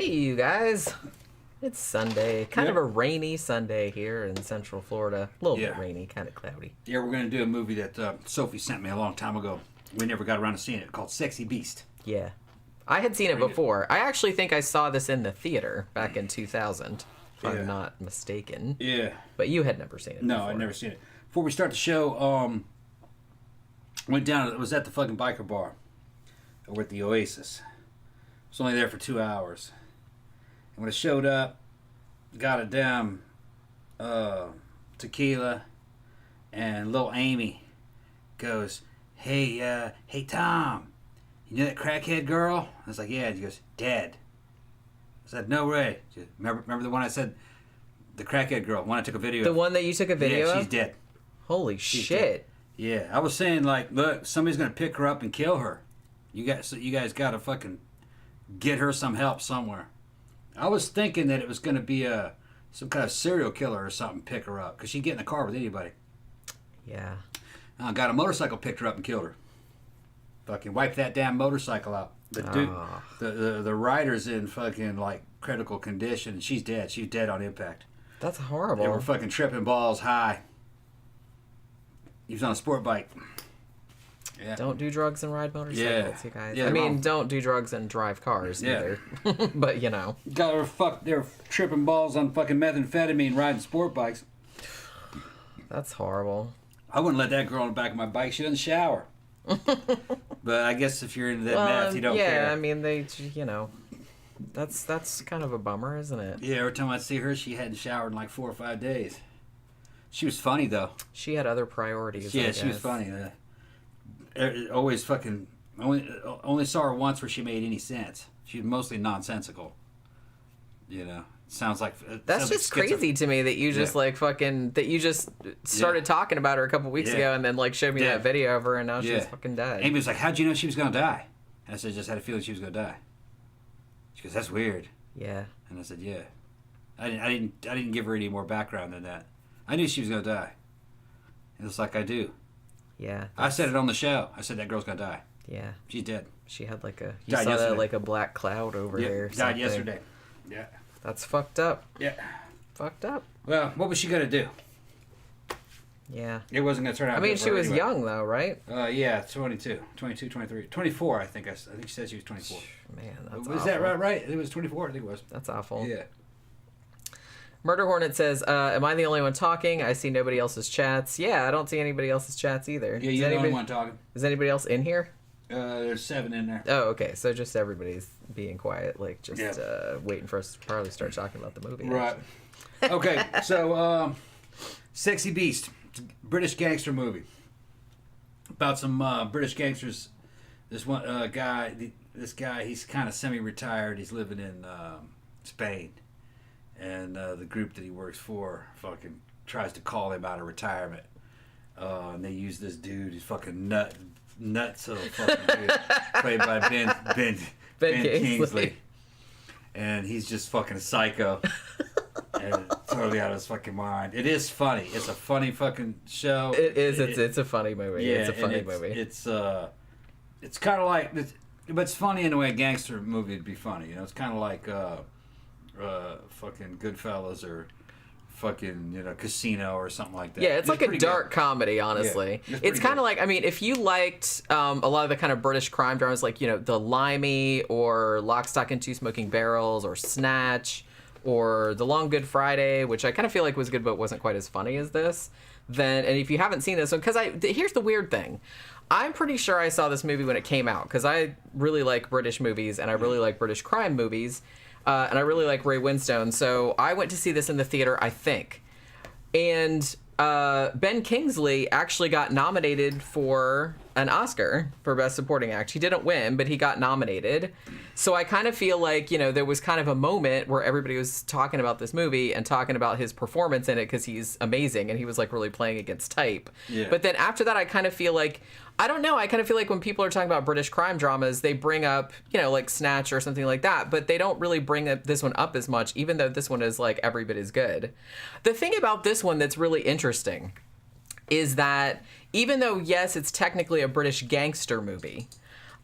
Hey, you guys. It's Sunday. Kind of a rainy Sunday here in Central Florida. A little bit rainy, kind of cloudy. Yeah, we're going to do a movie that Sophie sent me a long time ago. We never got around to seeing it, called Sexy Beast. Yeah. I had seen it before. I actually think I saw this in the theater back in 2000, if I'm not mistaken. Yeah. But you had never seen it No, before. I'd never seen it. Before we start the show, went down, it was at the fucking biker bar over at the Oasis. I was only there for 2 hours. And when I showed up, got a damn tequila, and little Amy goes, hey Tom, you know that crackhead girl? I was like, yeah. She goes, dead. I said, no way. She goes, remember the one I said, the crackhead girl, one I took a video of? The one that you took a video of? Yeah, she's dead. Holy shit. Dead. Yeah, I was saying, like, look, somebody's going to pick her up and kill her. You guys got to fucking get her some help somewhere. I was thinking that it was going to be some kind of serial killer or something pick her up, because she'd get in the car with anybody. Yeah. Got a motorcycle, picked her up and killed her. Fucking wiped that damn motorcycle out. The dude, the rider's in fucking like critical condition. She's dead. She's dead on impact. That's horrible. They were fucking tripping balls high. He was on a sport bike. Yeah. Don't do drugs and ride motorcycles, you guys. Yeah, I mean, don't do drugs and drive cars either. But, you know. They're tripping balls on fucking methamphetamine riding sport bikes. That's horrible. I wouldn't let that girl on the back of my bike. She doesn't shower. But I guess if you're into that meth, you don't care. Yeah, I mean, that's kind of a bummer, isn't it? Yeah, every time I see her, she hadn't showered in like 4 or 5 days. She was funny, though. She had other priorities, Yeah, she was funny. Always fucking... Only saw her once where she made any sense. She was mostly nonsensical. You know? Sounds like... That's just crazy to me that you just that you just started talking about her a couple weeks ago and then like showed me that video of her and now she's fucking dead. Amy was like, how'd you know she was going to die? And I said, just had a feeling she was going to die. She goes, that's weird. Yeah. And I said, yeah. I didn't give her any more background than that. I knew she was going to die. It's like I do. Yeah. I said it on the show. I said that girl's going to die. Yeah. She's dead. She had like a... You died saw yesterday. that like a black cloud over there. Died yesterday. Yeah. That's fucked up. Yeah. Fucked up. Well, what was she going to do? Yeah. It wasn't going to turn out. I mean, she was young though, right? Yeah, 22, 23. 24, I think. I think she said she was 24. Man, that's Was awful. that right? It was 24, I think it was. That's awful. Yeah. Murder Hornet says, am I the only one talking? I see nobody else's chats. Yeah, I don't see anybody else's chats either. Yeah, you're the only one talking. Is anybody else in here? There's 7 in there. Oh, okay. So just everybody's being quiet, like just waiting for us to probably start talking about the movie. Right. Okay, so Sexy Beast, British gangster movie. About some British gangsters. This one guy, he's kind of semi-retired. He's living in Spain. And the group that he works for fucking tries to call him out of retirement. And they use this dude, he's fucking nuts so fucking dude, played by Ben Kingsley. And he's just fucking psycho. And totally out of his fucking mind. It is funny. It's a funny fucking show. It is. It's a funny movie. Yeah, it's a funny movie. It's kind of like, but it's funny in the way a gangster movie would be funny. You know, it's kind of like fucking Goodfellas or fucking Casino or something like that. Yeah, it's like a dark comedy, honestly. Yeah, it's kind of like, I mean, if you liked a lot of the kind of British crime dramas, like The Limey or Lock, Stock, and Two Smoking Barrels or Snatch or The Long Good Friday, which I kind of feel like was good but wasn't quite as funny as this, then, and if you haven't seen this one, because here's the weird thing. I'm pretty sure I saw this movie when it came out, because I really like British movies and I really like British crime movies. And I really like Ray Winstone, so I went to see this in the theater, I think. And Ben Kingsley actually got nominated for an Oscar for Best Supporting Act. He didn't win, but he got nominated. So I kind of feel like, there was kind of a moment where everybody was talking about this movie and talking about his performance in it because he's amazing and he was like really playing against type. Yeah. But then after that, I kind of feel like, I don't know, I kind of feel like when people are talking about British crime dramas, they bring up, like Snatch or something like that, but they don't really bring this one up as much, even though this one is like every bit as good. The thing about this one that's really interesting is that even though, yes, it's technically a British gangster movie,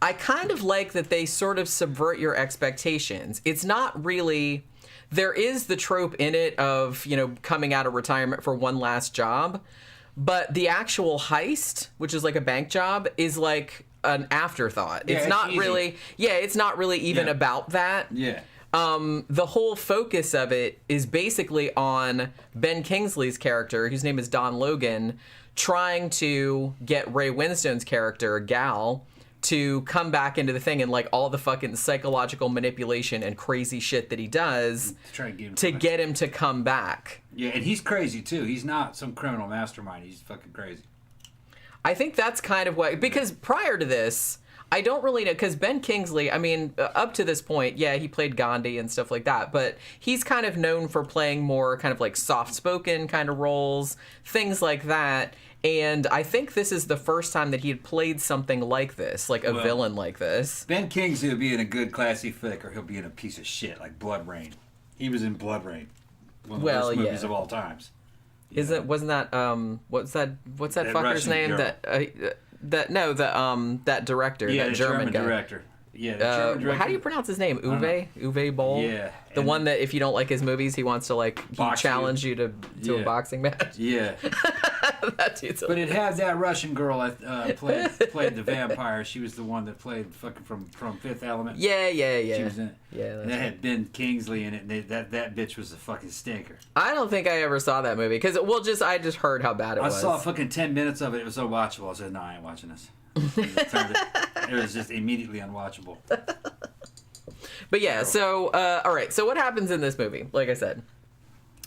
I kind of like that they sort of subvert your expectations. It's not really... There is the trope in it of, coming out of retirement for one last job, but the actual heist, which is like a bank job, is like an afterthought. Yeah, it's not easy. really... Yeah, it's not really even about that. Yeah. The whole focus of it is basically on Ben Kingsley's character, whose name is Don Logan, trying to get Ray Winstone's character, Gal, to come back into the thing, and like all the fucking psychological manipulation and crazy shit that he does to get him to come back. Yeah, and he's crazy too. He's not some criminal mastermind. He's fucking crazy. I think that's kind of what... Because prior to this... I don't really know, because Ben Kingsley, I mean, up to this point, yeah, he played Gandhi and stuff like that, but he's kind of known for playing more kind of like soft-spoken kind of roles, things like that, and I think this is the first time that he had played something like this, like a villain like this. Ben Kingsley will be in a good classy flick, or he'll be in a piece of shit like Blood Rain. He was in Blood Rain, one of the worst movies of all times. Wasn't that, what's that fucker's Russian name? girl. That director, that German guy. director. Yeah, the German director. How do you pronounce his name? Uwe Boll? Yeah. The one that if you don't like his movies, he wants to challenge you to a boxing match. Yeah. That dude's But it had that Russian girl that played the vampire. She was the one that played fucking from Fifth Element. Yeah. She was in it. Yeah. And that had Ben Kingsley in it, and that bitch was a fucking stinker. I don't think I ever saw that movie because I just heard how bad it was. I saw fucking 10 minutes of it. It was so watchable. I said, no, I ain't watching this. It was just immediately unwatchable. But yeah, so all right. So what happens in this movie? Like I said,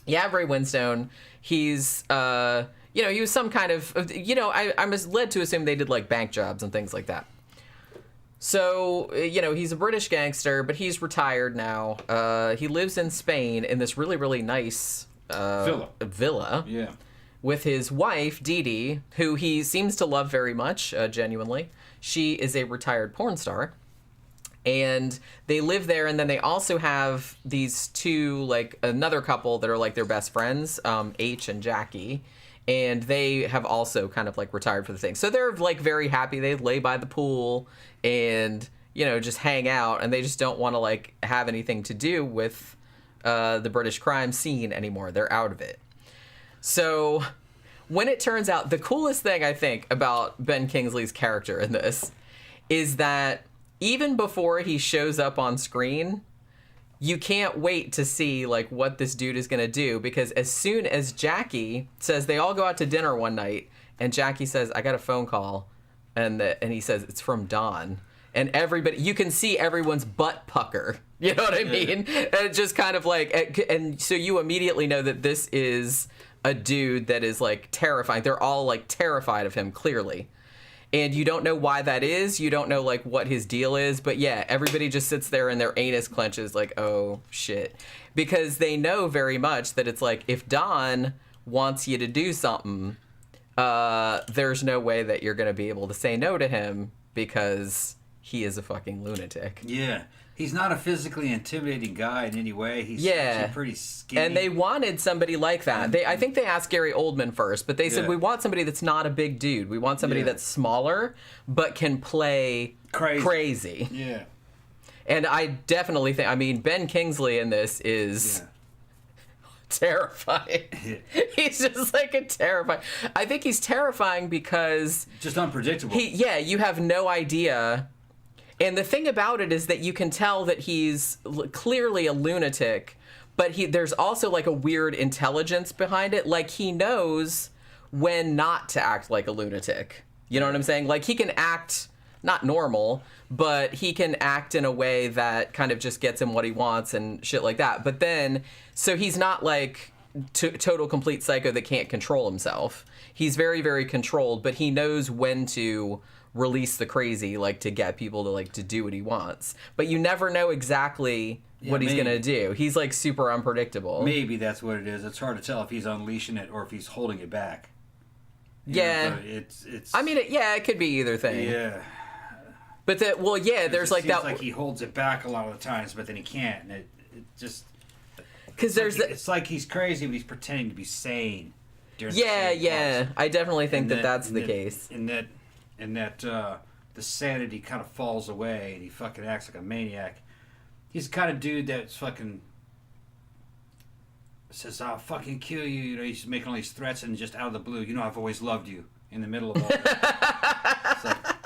you have Ray Winstone. He's he was some kind of I was led to assume they did like bank jobs and things like that. So he's a British gangster, but he's retired now. He lives in Spain in this really, really nice villa. Yeah. With his wife, Dee Dee, who he seems to love very much, genuinely. She is a retired porn star. And they live there, and then they also have these two, like, another couple that are, like, their best friends, H and Jackie. And they have also kind of, like, retired for the thing. So they're, like, very happy. They lay by the pool and, just hang out. And they just don't want to, like, have anything to do with the British crime scene anymore. They're out of it. So when it turns out, the coolest thing I think about Ben Kingsley's character in this is that even before he shows up on screen, you can't wait to see like what this dude is going to do, because as soon as Jackie says, they all go out to dinner one night and Jackie says, I got a phone call, and he says it's from Don, and everybody, you can see everyone's butt pucker. You know what I mean? And it's just kind of like, and so you immediately know that this is a dude that is like terrifying. They're all like terrified of him, clearly. And you don't know why that is. You don't know like what his deal is. But yeah, everybody just sits there and their anus clenches like, oh shit. Because they know very much that it's like, if Don wants you to do something, there's no way that you're going to be able to say no to him, because he is a fucking lunatic. Yeah. He's not a physically intimidating guy in any way. He's actually pretty skinny. And they wanted somebody like that. I think they asked Gary Oldman first, but they said, we want somebody that's not a big dude. We want somebody that's smaller, but can play crazy. Yeah. And I definitely think, Ben Kingsley in this is terrifying. He's just like a terrifying. I think he's terrifying because... just unpredictable. You have no idea. And the thing about it is that you can tell that he's clearly a lunatic, but there's also like a weird intelligence behind it. Like he knows when not to act like a lunatic. You know what I'm saying? Like he can act not normal, but he can act in a way that kind of just gets him what he wants and shit like that. But then, so he's not like total complete psycho that can't control himself. He's very, very controlled, but he knows when to release the crazy, like to get people to like to do what he wants. But you never know exactly what he's gonna do. He's like super unpredictable. Maybe that's what it is. It's hard to tell if he's unleashing it or if he's holding it back. It's. I mean, it could be either thing. Yeah. But there's like that. Like he holds it back a lot of the times, but then he can't, and it just. Because it's like he's crazy, but he's pretending to be sane. I definitely think that's the case. And that the sanity kind of falls away and he fucking acts like a maniac. He's the kind of dude that's fucking says, "I'll fucking kill you." You know, he's making all these threats and just out of the blue, "You know, I've always loved you." In the middle of all that.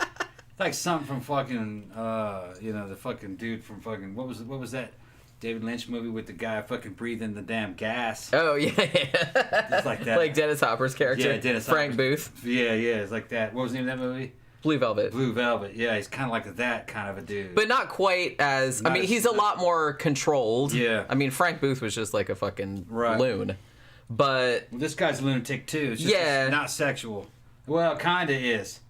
It's like something from fucking, the fucking dude from fucking, what was that David Lynch movie with the guy fucking breathing the damn gas? Oh, yeah. It's like that. Like Dennis Hopper's character. Yeah, Dennis Frank Hopper's. Booth. Yeah, it's like that. What was the name of that movie? Blue Velvet. Blue Velvet. Yeah, he's kind of like that kind of a dude. But not quite as... Not I mean, as, he's a lot more controlled. Yeah. I mean, Frank Booth was just like a fucking loon. But... Well, this guy's a lunatic, too. It's just not sexual. Well, it kind of is.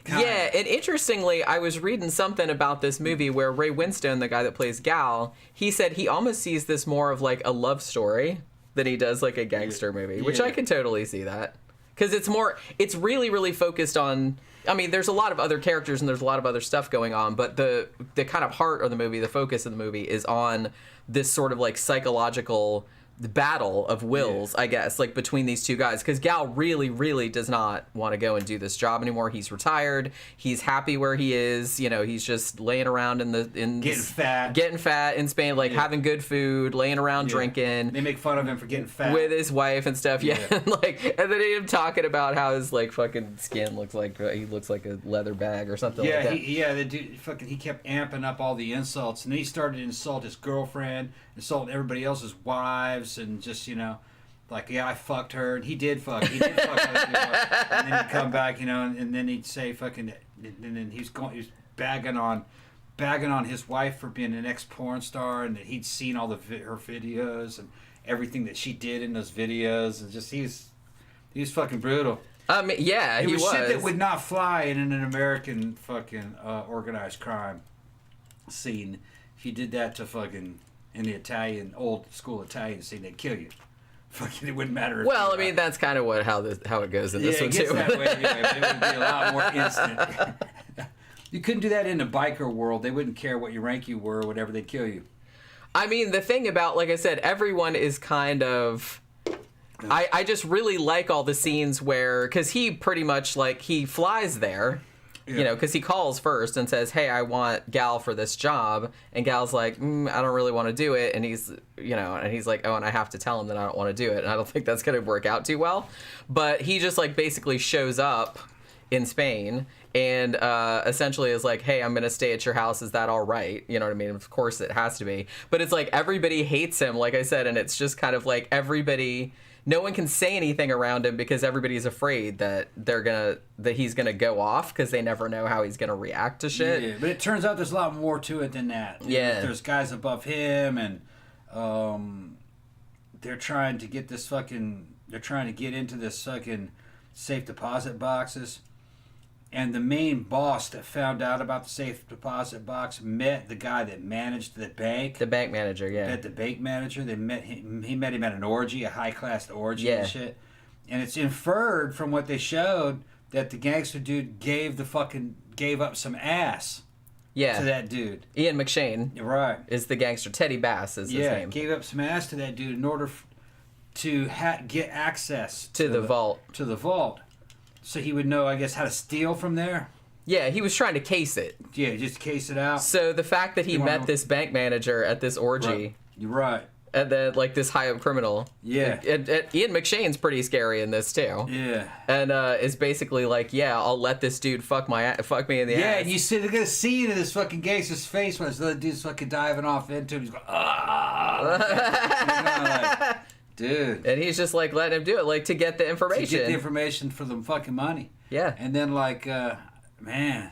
Kinda. Yeah, and interestingly, I was reading something about this movie where Ray Winstone, the guy that plays Gal, he said he almost sees this more of like a love story than he does like a gangster movie, which I can totally see that. Because it's really, really focused on, I mean, there's a lot of other characters and there's a lot of other stuff going on, but the kind of heart of the movie, the focus of the movie is on this sort of like psychological battle of wills, I guess, like between these two guys, because Gal really, really does not want to go and do this job anymore. He's retired. He's happy where he is. You know, he's just laying around getting fat in Spain, like having good food, laying around drinking. They make fun of him for getting fat with his wife and stuff. Yeah, and then him talking about how his like fucking skin looks like he looks like a leather bag or something. like that. The dude fucking he kept amping up all the insults, and then he started to insult his girlfriend, insult everybody else's wives. And just, you know, like, yeah, I fucked her, and he did fuck other people. And then he'd come back, you know, and then he'd say fucking, and then he was bagging on his wife for being an ex-porn star, and that he'd seen all her videos and everything that she did in those videos, and just he was fucking brutal. Yeah, he was. Shit that would not fly in an American fucking organized crime scene. If you did that to fucking in the Italian, old school Italian scene, they'd kill you. Fucking, it wouldn't matter. Well, I mean, that's kind of how it goes in this one, too. Yeah, it gets that way anyway, but it would be a lot more instant. You couldn't do that in the biker world. They wouldn't care what your rank you were or whatever, they'd kill you. I mean, the thing about, like I said, everyone is kind of... I just really like all the scenes where... Because he pretty much, like, he flies there... Yeah. You know, because he calls first and says, "Hey, I want Gal for this job," and Gal's like, "I don't really want to do it," and he's like, "Oh, and I have to tell him that I don't want to do it," and I don't think that's going to work out too well. But he just like basically shows up in Spain and essentially is like, "Hey, I'm going to stay at your house. Is that all right?" You know what I mean? Of course, it has to be. But it's like everybody hates him, like I said, and it's just kind of like everybody. No one can say anything around him because everybody's afraid that he's gonna go off because they never know how he's gonna react to shit. Yeah, but it turns out there's a lot more to it than that. Yeah, there's guys above him, and they're trying to get into this fucking safe deposit boxes. And the main boss that found out about the safe deposit box met the guy that managed the bank. The bank manager, yeah. Met the bank manager. He met him at an orgy, a high-class orgy and shit. And it's inferred from what they showed that the gangster dude gave up some ass to that dude. Ian McShane. Right. Is the gangster. Teddy Bass is his name. Yeah, gave up some ass to that dude in order to get access to the vault. To the vault. So he would know, I guess, how to steal from there? Yeah, he was trying to case it. Yeah, just case it out. So the fact that he met this bank manager at this orgy... Right. You're right. And then, like, this high-up criminal. Yeah. And Ian McShane's pretty scary in this, too. Yeah. And is basically like, yeah, I'll let this dude fuck me in the ass. Yeah, and you see, they're going to see it in this fucking gangster's face when this other dude's fucking diving off into him. He's going, ah! Dude. And he's just like letting him do it, like to get the information. To get the information for the fucking money. Yeah. And then like, man,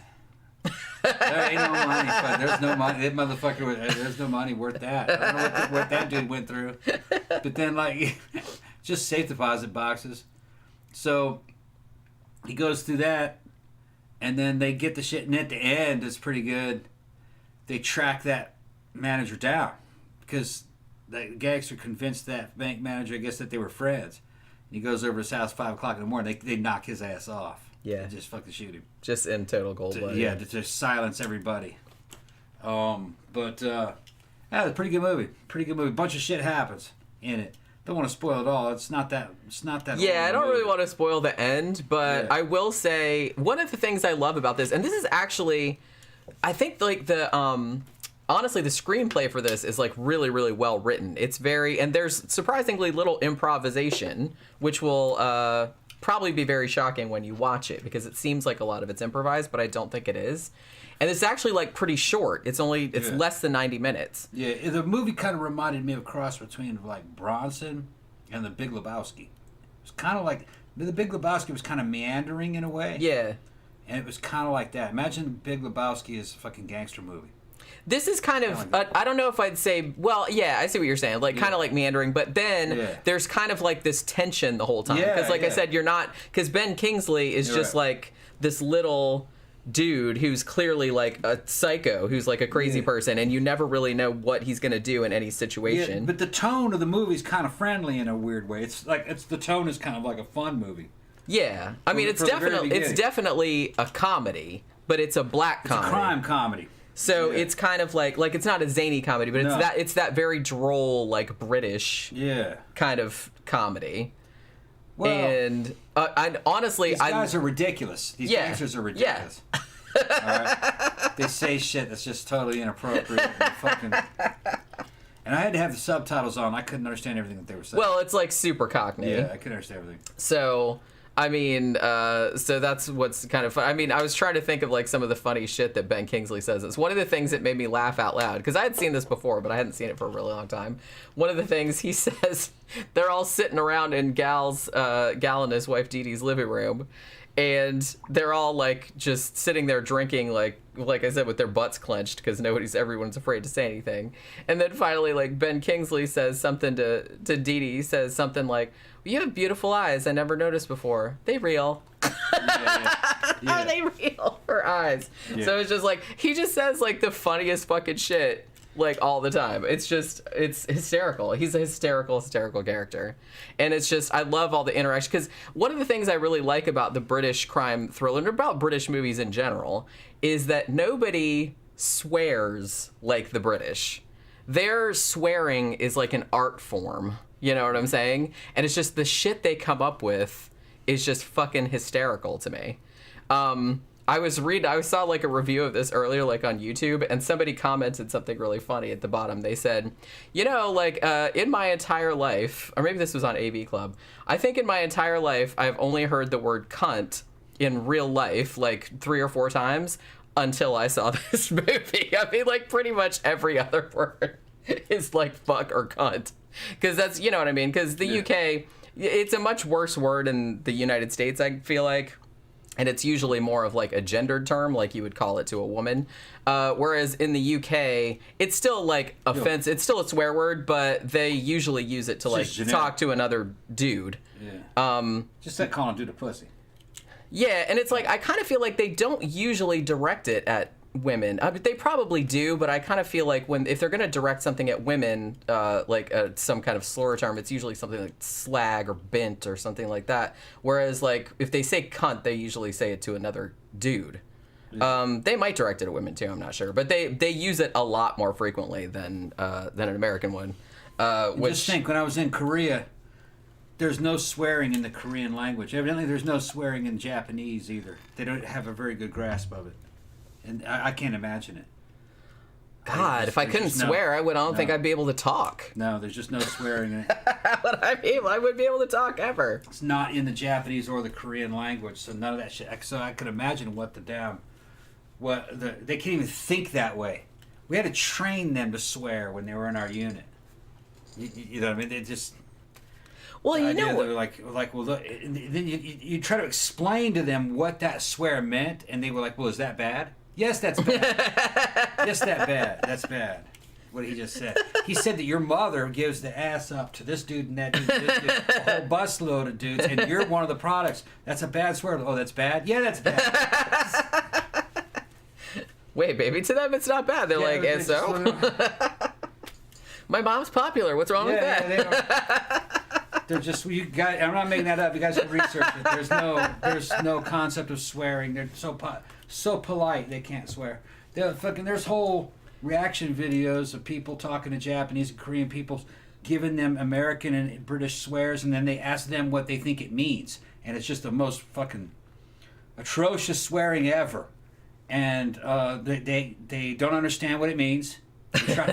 there ain't no money. But there's no money. That motherfucker, there's no money worth that. I don't know what that dude went through. But then like, just safe deposit boxes. So he goes through that, and then they get the shit. And at the end, it's pretty good. They track that manager down because the gangster convinced that bank manager, I guess, that they were friends. And he goes over his house 5 o'clock in the morning. They knock his ass off. Yeah. And just fucking shoot him. Just in total cold blood. Yeah, to just silence everybody. But it's a pretty good movie. Pretty good movie. Bunch of shit happens in it. don't want to spoil it all. It's not that. Yeah, I don't really want to spoil the end, but I will say one of the things I love about this, and this is actually, I think like honestly, the screenplay for this is like really, really well written. It's and there's surprisingly little improvisation, which will probably be very shocking when you watch it because it seems like a lot of it's improvised, but I don't think it is. And it's actually like pretty short. It's less than 90 minutes. Yeah, the movie kind of reminded me of a cross between like Bronson and The Big Lebowski. It was kind of like The Big Lebowski was kind of meandering in a way. Yeah. And it was kind of like that. Imagine The Big Lebowski as a fucking gangster movie. This is kind of, I don't know if I'd say, well, yeah, I see what you're saying, like kind of like meandering, but then there's kind of like this tension the whole time. Because like I said, because Ben Kingsley is just like this little dude who's clearly like a psycho, who's like a crazy person, and you never really know what he's going to do in any situation. Yeah, but the tone of the movie is kind of friendly in a weird way. It's like, the tone is kind of like a fun movie. Yeah. I mean, it's definitely a comedy, but it's a black comedy. It's a crime comedy. So it's kind of like it's not a zany comedy, but it's that very droll, like British kind of comedy. Well, and honestly, these guys are ridiculous. These gangsters are ridiculous. Yeah. All right? They say shit that's just totally inappropriate. And I had to have the subtitles on. I couldn't understand everything that they were saying. Well, it's like super Cockney. Yeah, I couldn't understand everything. So I mean, so that's what's kind of fun. I mean, I was trying to think of like some of the funny shit that Ben Kingsley says. It's one of the things that made me laugh out loud because I had seen this before, but I hadn't seen it for a really long time. One of the things he says, they're all sitting around in Gal and his wife Dee Dee's living room, and they're all like just sitting there drinking, like I said, with their butts clenched because everyone's afraid to say anything. And then finally, like Ben Kingsley says something to Dee Dee. He says something like, "You have beautiful eyes I never noticed before. They real." Are they real? Her eyes. Yeah. So it's just like he just says like the funniest fucking shit like all the time. It's hysterical. He's a hysterical character. And it's just, I love all the interaction because one of the things I really like about the British crime thriller and about British movies in general is that nobody swears like the British. Their swearing is like an art form. You know what I'm saying? And it's just the shit they come up with is just fucking hysterical to me. I saw like a review of this earlier, like on YouTube, and somebody commented something really funny at the bottom. They said, in my entire life, or maybe this was on AV Club, I think in my entire life, I've only heard the word cunt in real life like 3 or 4 times until I saw this movie. I mean, like pretty much every other word is like fuck or cunt. Because that's, you know what I mean? Because the UK, it's a much worse word in the United States, I feel like. And it's usually more of like a gendered term, like you would call it to a woman. Whereas in the UK, it's still like offensive. It's still a swear word, but they usually use it to like talk to another dude. Yeah. Just like calling a dude a pussy. Yeah, and it's like, I kind of feel like they don't usually direct it at women. They probably do, but I kind of feel like if they're going to direct something at women, some kind of slur term, it's usually something like slag or bent or something like that. Whereas like if they say cunt, they usually say it to another dude. Yeah. They might direct it at women too, I'm not sure, but they use it a lot more frequently than an American would. Just think, when I was in Korea, there's no swearing in the Korean language. Evidently, there's no swearing in Japanese either. They don't have a very good grasp of it. And I can't imagine it. God, if I couldn't swear, I don't think I'd be able to talk. No, there's just no swearing in it. I wouldn't be able to talk ever. It's not in the Japanese or the Korean language, so none of that shit. So I could imagine they can't even think that way. We had to train them to swear when they were in our unit. You know what I mean? They just... Well, you know, they were like, well, look, and then you try to explain to them what that swear meant, and they were like, well, is that bad? Yes, that's bad. Yes, that's bad. What he just said. He said that your mother gives the ass up to this dude and that dude, and this dude, a whole busload of dudes, and you're one of the products. That's a bad swear. Oh, that's bad? Yeah, that's bad. Wait, baby, to them it's not bad. They're like, and so? My mom's popular. What's wrong with that? They're just, you guys, I'm not making that up. You guys can research it. There's no concept of swearing. They're so polite they can't swear. There's whole reaction videos of people talking to Japanese and Korean people giving them American and British swears, and then they ask them what they think it means, and it's just the most fucking atrocious swearing ever. And they don't understand what it means,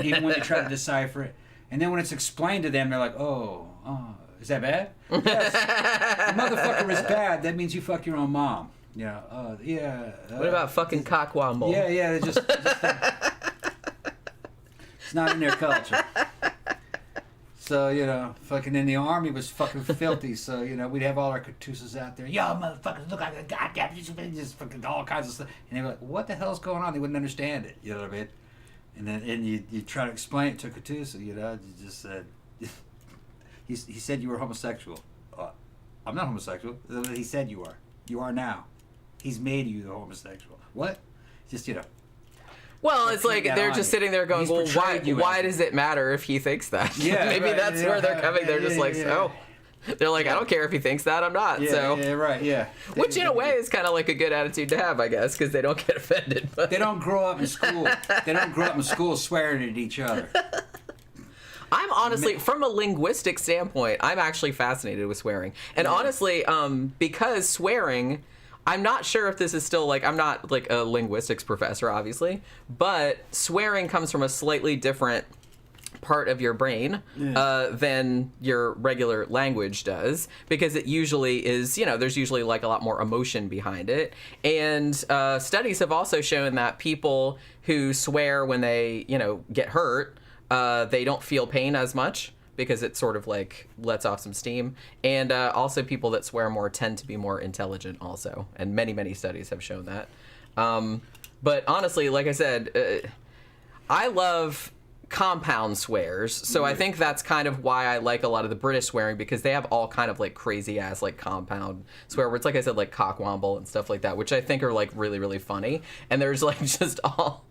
even when they try to decipher it. And then when it's explained to them, they're like, oh, is that bad? Yes. The motherfucker is bad. That means you fuck your own mom. Yeah. What about fucking cockwomble? Yeah. It's not in their culture. So, fucking in the army was fucking filthy. So, we'd have all our Katusas out there. Yo, motherfuckers, look like a goddamn, just fucking all kinds of stuff. And they were like, what the hell's going on? They wouldn't understand it. You know what I mean? And then you try to explain it to a Katusa, you just said, he said you were homosexual. I'm not homosexual. He said you are. You are now. He's made you the homosexual. What? Just, Well, it's like they're just sitting there going, well, why does it matter if he thinks that? Yeah, Maybe that's where they're coming. They're just oh. They're like, I don't care if he thinks that, I'm not. Yeah. Which in a way is kind of like a good attitude to have, I guess, because they don't get offended. But they don't grow up in school. They don't grow up in school swearing at each other. I'm honestly, from a linguistic standpoint, I'm actually fascinated with swearing. And honestly, because swearing, I'm not sure if this is still I'm not like a linguistics professor, obviously, but swearing comes from a slightly different part of your brain than your regular language does, because it usually is, there's usually like a lot more emotion behind it. And studies have also shown that people who swear when they, get hurt, they don't feel pain as much, because it sort of lets off some steam. And also people that swear more tend to be more intelligent also. And many, many studies have shown that. But honestly, like I said, I love compound swears. So I think that's kind of why I like a lot of the British swearing, because they have all kind of crazy ass compound swear words, like I said, like cockwomble and stuff like that, which I think are really, really funny. And there's just all...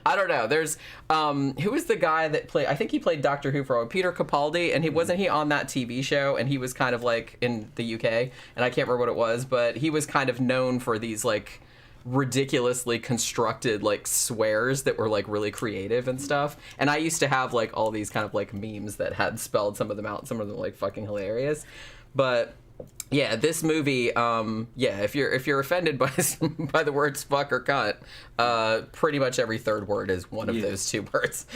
I don't know. There's who was the guy that played? I think he played Doctor Who for Peter Capaldi, and he wasn't he on that TV show? And he was kind of in the UK, and I can't remember what it was, but he was kind of known for these ridiculously constructed swears that were really creative and stuff. And I used to have all these kind of memes that had spelled some of them out. Some of them fucking hilarious, but. Yeah, this movie. If you're offended by the words fuck or cunt, pretty much every third word is one of those two words.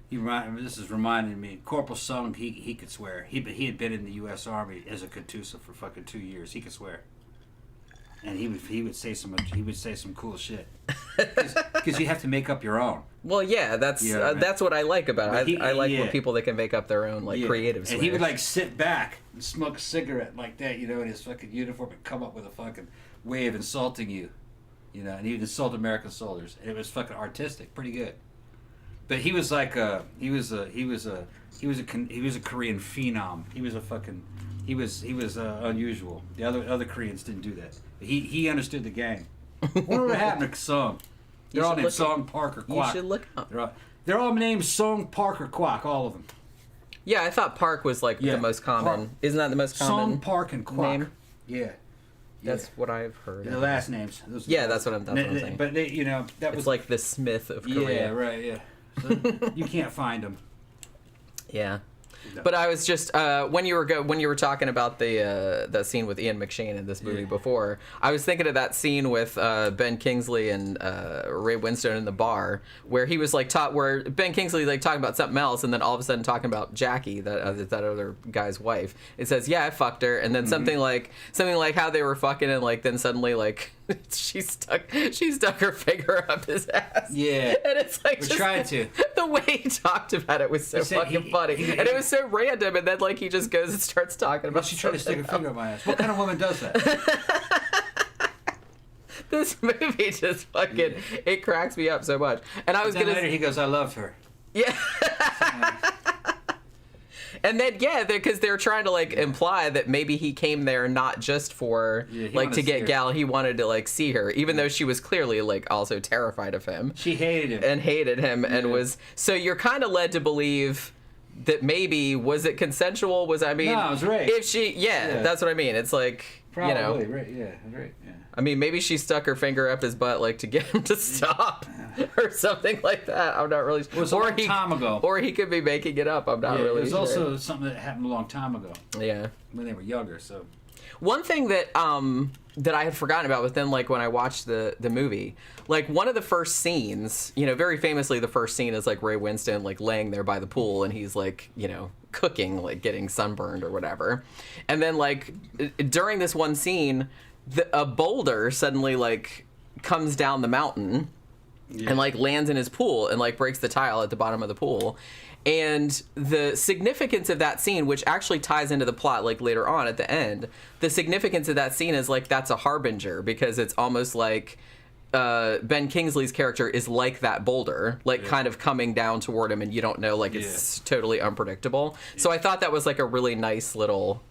This is reminding me. Corporal Sung, he could swear. He had been in the U.S. Army as a Katusa for fucking 2 years. He could swear, and he would say some cool shit. Because you have to make up your own. Well, yeah, that's what I like about it. I like when people that can make up their own creative swears. And he would sit back and smoke a cigarette like that, in his fucking uniform, and come up with a fucking way of insulting you, and he would insult American soldiers. And it was fucking artistic, pretty good. But he was he was a Korean phenom. He was unusual. The other Koreans didn't do that. He understood the game. What would happen to Song? They're all named Song, Park, or Kwok. You should look up. They're all named Song, Park, or Kwok, all of them. Yeah, I thought Park was the most common. Isn't that the most common? Song, Park, and Kwok. Name? Yeah. That's what I've heard. The last names. That's what I'm saying. But that was the Smith of Korea. Yeah, right. Yeah. So you can't find them. Yeah. But I was just when you were talking about the scene with Ian McShane in this movie before, I was thinking of that scene with Ben Kingsley and Ray Winstone in the bar, where he was where Ben Kingsley talking about something else, and then all of a sudden talking about Jackie, that other guy's wife. It says, "Yeah, I fucked her," and then something like how they were fucking, and then suddenly she stuck her finger up his ass. Yeah, and it's trying to. The way he talked about it was so fucking funny, and it was so random. And then he just goes and starts talking about. She tried to stick her finger up my ass. What kind of woman does that? This movie just fucking it cracks me up so much. And I was gonna. Later he goes, "I loved her." Yeah. And then because they're trying to imply that maybe he came there not just for to get Gal. He wanted to see her, even though she was clearly also terrified of him. She hated him and was so you're kind of led to believe that maybe was it consensual? No, it was rape. If she that's what I mean. It's Probably, right? Yeah, right. Yeah. I mean, maybe she stuck her finger up his butt, like to get him to stop, or something like that. I'm not really. It was a long time ago. Or he could be making it up. I'm not really. It was sure. also something that happened a long time ago. Yeah. When they were younger, so. One thing that that I had forgotten about, but then like when I watched the movie, like one of the first scenes, very famously, the first scene is like Ray Winstone like laying there by the pool, and he's like, cooking, like getting sunburned or whatever, and then like during this one scene, a boulder suddenly like comes down the mountain, and like lands in his pool and like breaks the tile at the bottom of the pool. And the significance of that scene, which actually ties into the plot like later on at the end, the significance of that scene is like that's a harbinger, because it's almost like Ben Kingsley's character is like that boulder, like kind of coming down toward him, and you don't know, like it's totally unpredictable. So I thought that was like a really nice little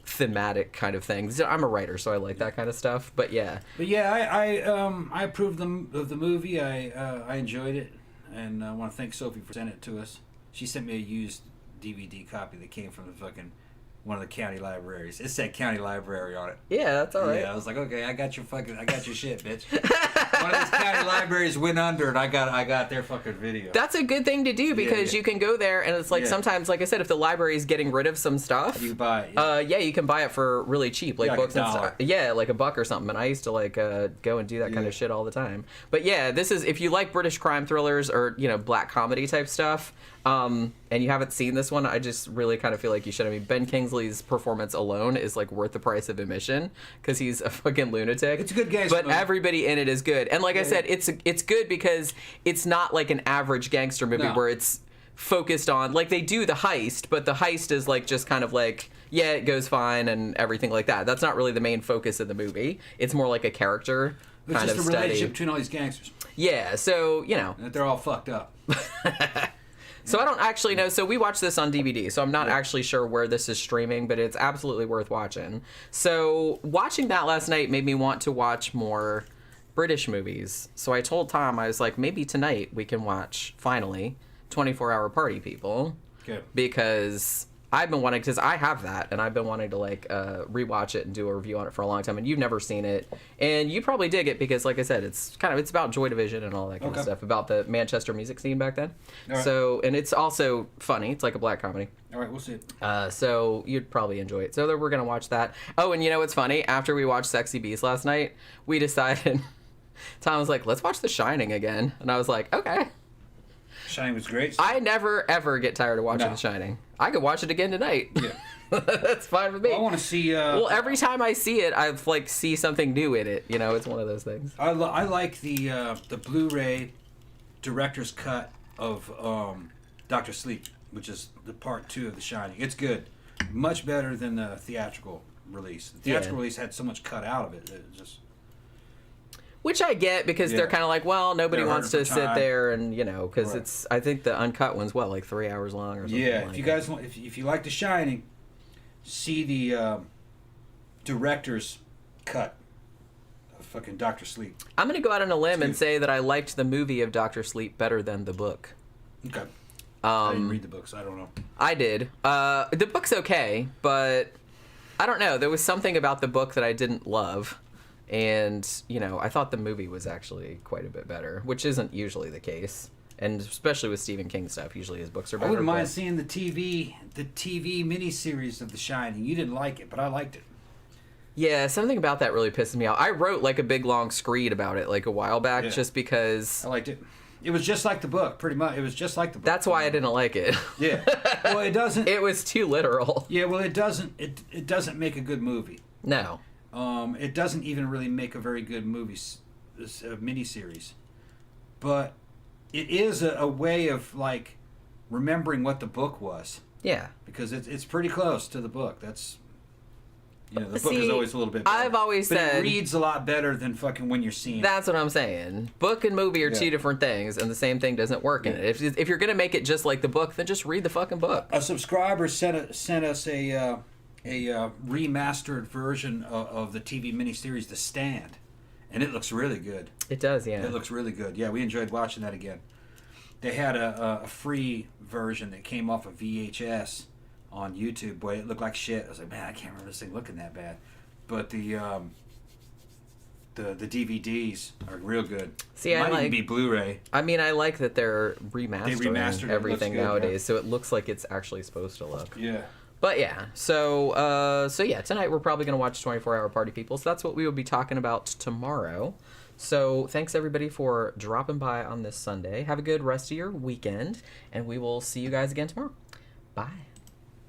thematic kind of thing. I'm a writer, so I like that kind of stuff. But yeah. I approved of the movie. I enjoyed it, and I want to thank Sophie for sending it to us. She sent me a used DVD copy that came from one of the county libraries. It said county library on it. Yeah, that's all right. Yeah, I was like, okay, I got your shit, bitch. One of these county libraries went under, and I got their fucking video. That's a good thing to do, because you can go there, and it's like sometimes, like I said, if the library is getting rid of some stuff, you can buy it. You can buy it for really cheap, like books and stuff. Yeah, like $1 or something. And I used to like go and do that kind of shit all the time. But yeah, this is, if you like British crime thrillers or black comedy type stuff, and you haven't seen this one, I just really kind of feel like you should. I mean, Ben Kingsley's performance alone is like worth the price of admission, because he's a fucking lunatic. It's a good gangster movie. But everybody in it is good. And like I said, it's good because it's not like an average gangster movie where it's focused on, like, they do the heist, but the heist is like just kind of like, yeah, it goes fine and everything like that. That's not really the main focus of the movie. It's more like a character kind of study. It's just a relationship between all these gangsters. Yeah, so, That they're all fucked up. So I don't actually know. So we watched this on DVD, so I'm not actually sure where this is streaming, but it's absolutely worth watching. So watching that last night made me want to watch more British movies. So I told Tom, I was like, maybe tonight we can watch, finally, 24-Hour Party People. Okay. Because I've been wanting, because I have that, and I've been wanting to like rewatch it and do a review on it for a long time, and you've never seen it, and you probably dig it because, like I said, it's about Joy Division and all that kind of stuff, about the Manchester music scene back then. Right. So, and it's also funny. It's like a black comedy. All right, we'll see it. So you'd probably enjoy it. So we're gonna watch that. Oh, and you know what's funny? After we watched Sexy Beast last night, we decided. Tom was like, "Let's watch The Shining again," and I was like, "Okay." Shining was great. I never ever get tired of watching The Shining. I could watch it again tonight. Yeah. That's fine with me. Well, I want to see. Well, every time I see it, I like see something new in it. It's one of those things. I like the Blu-ray director's cut of Dr. Sleep, which is the part 2 of The Shining. It's good, much better than the theatrical release. The theatrical release had so much cut out of it that it just. Which I get, because they're kind of like, well, nobody wants to sit there and, because it's, I think the uncut one's, like 3 hours long or something. Yeah, if you guys want, if you like The Shining, see the director's cut of fucking Dr. Sleep. I'm going to go out on a limb and say that I liked the movie of Dr. Sleep better than the book. Okay. I didn't read the book, so I don't know. I did. The book's okay, but I don't know. There was something about the book that I didn't love. And, I thought the movie was actually quite a bit better, which isn't usually the case. And especially with Stephen King stuff, usually his books are better. I wouldn't mind seeing the TV miniseries of The Shining. You didn't like it, but I liked it. Yeah, something about that really pisses me off. I wrote like a big long screed about it like a while back, just because... I liked it. It was just like the book, pretty much. It was just like the book. That's why I didn't like it. Yeah. Well, it doesn't... It was too literal. Yeah, well, it doesn't make a good movie. No. It doesn't even really make a very good movie, miniseries. But it is a way of, like, remembering what the book was. Yeah. Because it's pretty close to the book. That's, the book is always a little bit better. I've always said... it reads a lot better than fucking when you're seeing it. That's what I'm saying. Book and movie are two different things, and the same thing doesn't work in it. If you're going to make it just like the book, then just read the fucking book. A subscriber sent us a remastered version of the TV miniseries The Stand, and it looks really good. It does, yeah. It looks really good. Yeah, we enjoyed watching that again. They had a free version that came off of VHS on YouTube. Boy, it looked like shit. I was like, man, I can't remember this thing looking that bad. but the DVDs are real good. See, Might even be Blu-ray. I mean, I like that they're remastering everything good, nowadays, so it looks like it's actually supposed to look. Yeah. But yeah, so yeah, tonight we're probably going to watch 24-Hour Party People. So that's what we will be talking about tomorrow. So thanks everybody for dropping by on this Sunday. Have a good rest of your weekend, and we will see you guys again tomorrow. Bye.